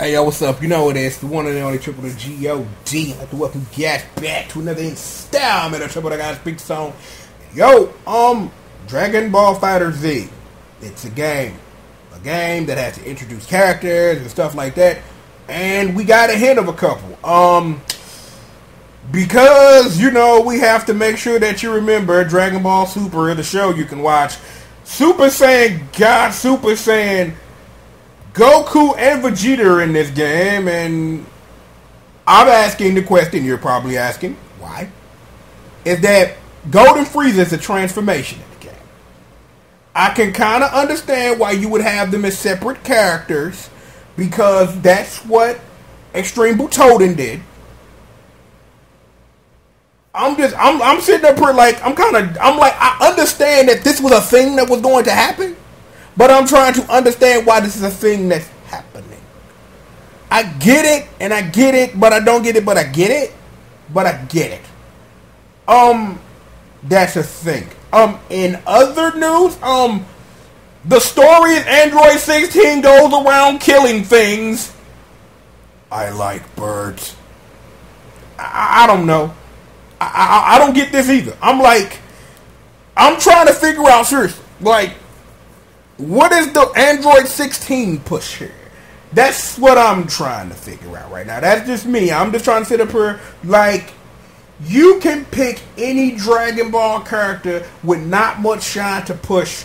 Hey yo, what's up? You know it is the one and only Triple the G.O.D. I'd like to welcome you guys back to another installment of Triple the Guys Big Song. Yo, Dragon Ball FighterZ. It's a game that has to introduce characters and stuff like that, and we got a hint of a couple. Because you know we have to make sure that you remember Dragon Ball Super, the show you can watch. Super Saiyan God, Super Saiyan Goku and Vegeta are in this game, and I'm asking the question you're probably asking, why? Is that Golden Frieza is a transformation in the game. I can kind of understand why you would have them as separate characters, because that's what Extreme Butoden did. I'm sitting up here like, I understand that this was a thing that was going to happen. But I'm trying to understand why this is a thing that's happening. I get it, and I get it, but I don't get it, but I get it. But I get it. That's a thing. In other news, the story is Android 16 goes around killing things. I like birds. I don't know. I don't get this either. I'm trying to figure out, seriously, like, what is the Android 16 push here? That's what I'm trying to figure out right now. That's just me. I'm just trying to sit up here like, you can pick any Dragon Ball character with not much shine to push.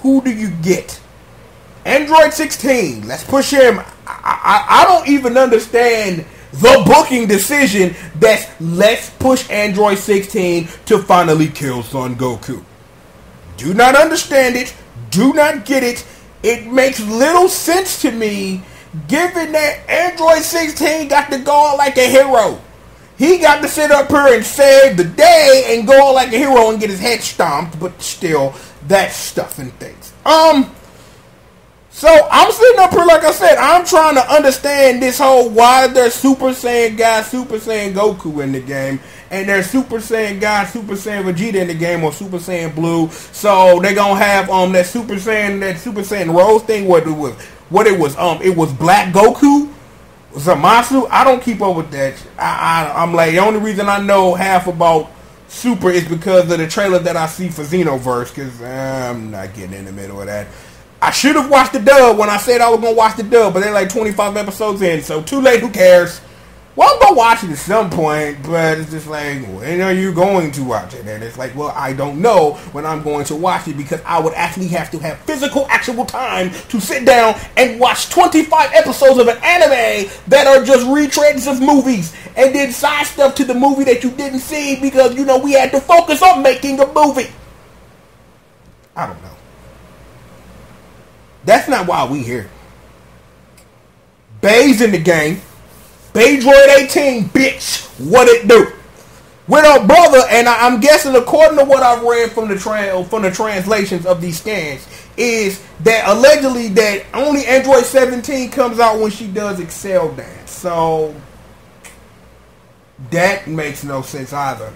Who do you get? Android 16. Let's push him. I don't even understand the booking decision that's let's push Android 16 to finally kill Son Goku. Do not understand it. Do not get it. It makes little sense to me, given that Android 16 got to go out like a hero. He got to sit up here and save the day and go out like a hero and get his head stomped, but still, that's stuff and things. So I'm sitting up here, like I said, I'm trying to understand this whole why there's Super Saiyan God, Super Saiyan Goku in the game, and there's Super Saiyan God, Super Saiyan Vegeta in the game, or Super Saiyan Blue. So they're gonna have that Super Saiyan Rose thing. What it was Black Goku, Zamasu. I don't keep up with that. I'm like, the only reason I know half about Super is because of the trailer that I see for Xenoverse, because I'm not getting in the middle of that. I should have watched the dub when I said I was going to watch the dub, but they're like 25 episodes in, so too late, who cares? Well, I'm going to watch it at some point, but it's just like, when are you going to watch it? And it's like, well, I don't know when I'm going to watch it, because I would actually have to have physical, actual time to sit down and watch 25 episodes of an anime that are just retreads of movies, and then side stuff to the movie that you didn't see, because, you know, we had to focus on making a movie. I don't know. That's not why we here. Bae's in the game. Baedroid 18, bitch. What it do? With our brother, and I'm guessing, according to what I've read from the translations of these scans, is that allegedly that only Android 17 comes out when she does Excel Dance. So that makes no sense either.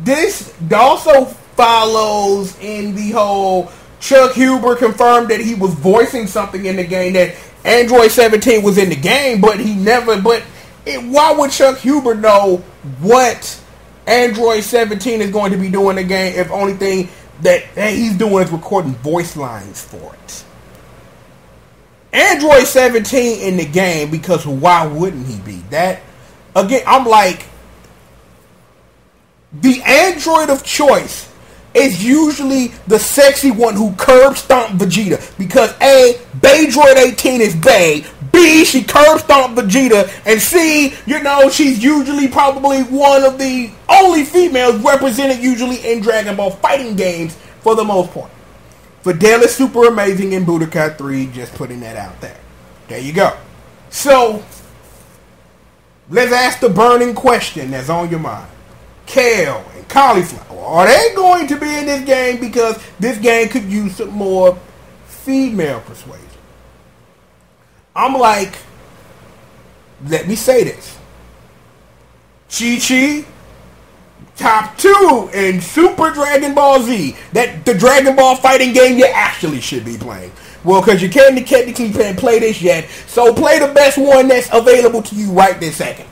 This also follows in the whole Chuck Huber confirmed that he was voicing something in the game, that Android 17 was in the game, but he never, why would Chuck Huber know what Android 17 is going to be doing in the game if only thing that he's doing is recording voice lines for it? Android 17 in the game, because why wouldn't he be? That, again, I'm like, the Android of choice is usually the sexy one who curb stomp Vegeta, because A, Baedroid 18 is Bae, B, she curb stomp Vegeta, and C, you know, she's usually probably one of the only females represented usually in Dragon Ball fighting games for the most part. Videl is super amazing in Budokai 3, just putting that out there. There you go. So, let's ask the burning question that's on your mind. Kale and Cauliflower, are they going to be in this game, because this game could use some more female persuasion? I'm like, let me say this. Chi-Chi, top 2 in Super Dragon Ball Z. That the Dragon Ball fighting game you actually should be playing. Well, because you can't technically play this yet, so play the best one that's available to you right this second.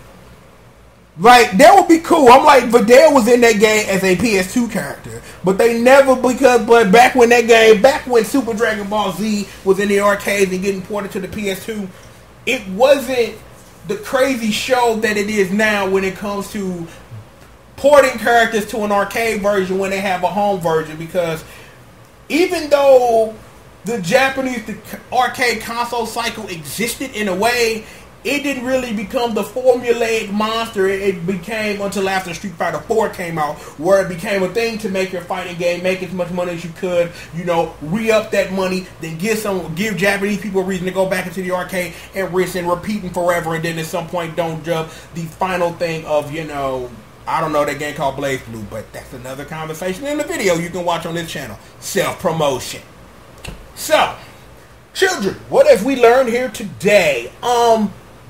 Like, that would be cool. I'm like, Vidal was in that game as a PS2 character, but they never, but back when Super Dragon Ball Z was in the arcades and getting ported to the PS2, it wasn't the crazy show that it is now when it comes to porting characters to an arcade version when they have a home version, because even though the arcade console cycle existed in a way, it didn't really become the formulaic monster it became until after Street Fighter 4 came out, where it became a thing to make your fighting game, make as much money as you could, re-up that money, then give Japanese people a reason to go back into the arcade and rinse and repeating forever, and then at some point don't jump the final thing of, I don't know, that game called Blaze Blue, but that's another conversation in the video you can watch on this channel. Self-promotion. So, children, what have we learned here today?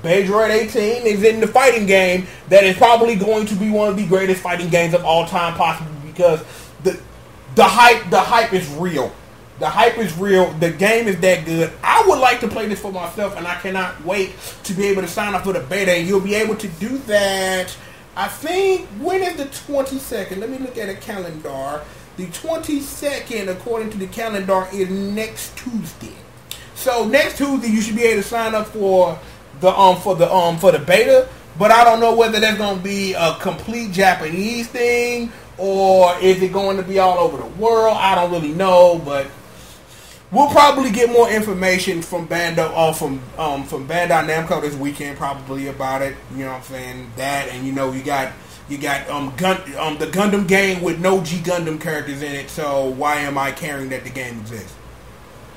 Baedroid 18 is in the fighting game that is probably going to be one of the greatest fighting games of all time, possibly, because the hype is real. The hype is real. The game is that good. I would like to play this for myself, and I cannot wait to be able to sign up for the beta, and you'll be able to do that. I think, when is the 22nd? Let me look at a calendar. The 22nd, according to the calendar, is next Tuesday. So next Tuesday, you should be able to sign up for the beta, but I don't know whether that's going to be a complete Japanese thing or is it going to be all over the world. I don't really know, but we'll probably get more information from Bandai Namco this weekend probably about it. You know what I'm saying? That, and you got the Gundam game with no G Gundam characters in it. So why am I caring that the game exists?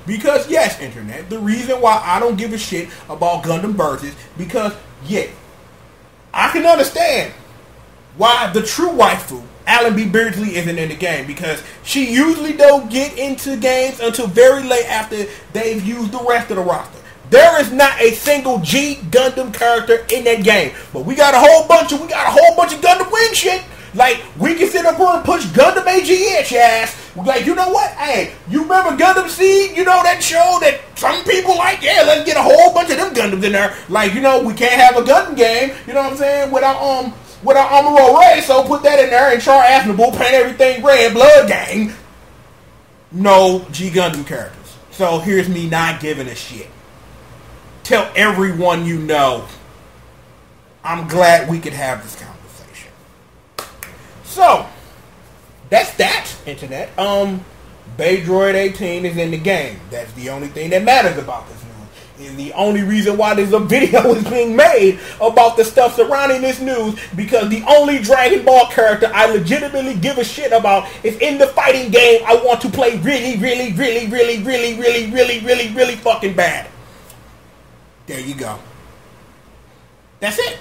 Because, yes, Internet, the reason why I don't give a shit about Gundam Birth is because, I can understand why the true waifu, Alan B. Beardsley, isn't in the game. Because she usually don't get into games until very late after they've used the rest of the roster. There is not a single G Gundam character in that game. But we got a whole bunch of Gundam Wing shit. Like, we can sit up here and push Gundam AGH ass. Like, you know what? Hey, you remember Gundam Seed? That show that some people like? Yeah, let's get a whole bunch of them Gundams in there. Like, we can't have a Gundam game, you know what I'm saying, without Amuro Ray, so put that in there and Char Aznable, paint everything red, Blood Gang. No G Gundam characters. So here's me not giving a shit. Tell everyone you know. I'm glad we could have this conversation. So, that's that, Internet. Baedroid 18 is in the game. That's the only thing that matters about this news. And the only reason why there's a video is being made about the stuff surrounding this news, because the only Dragon Ball character I legitimately give a shit about is in the fighting game I want to play really, really, really, really, really, really, really, really, really fucking bad. There you go. That's it.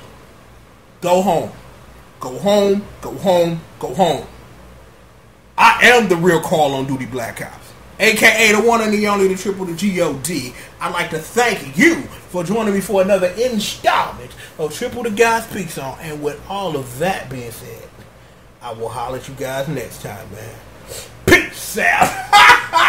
Go home. Go home, go home, go home. I am the real Call on Duty Black Ops, aka the one and the only, the triple, the G.O.D. I'd like to thank you for joining me for another installment of Triple the Guy Speaks On. And with all of that being said, I will holler at you guys next time, man. Peace out.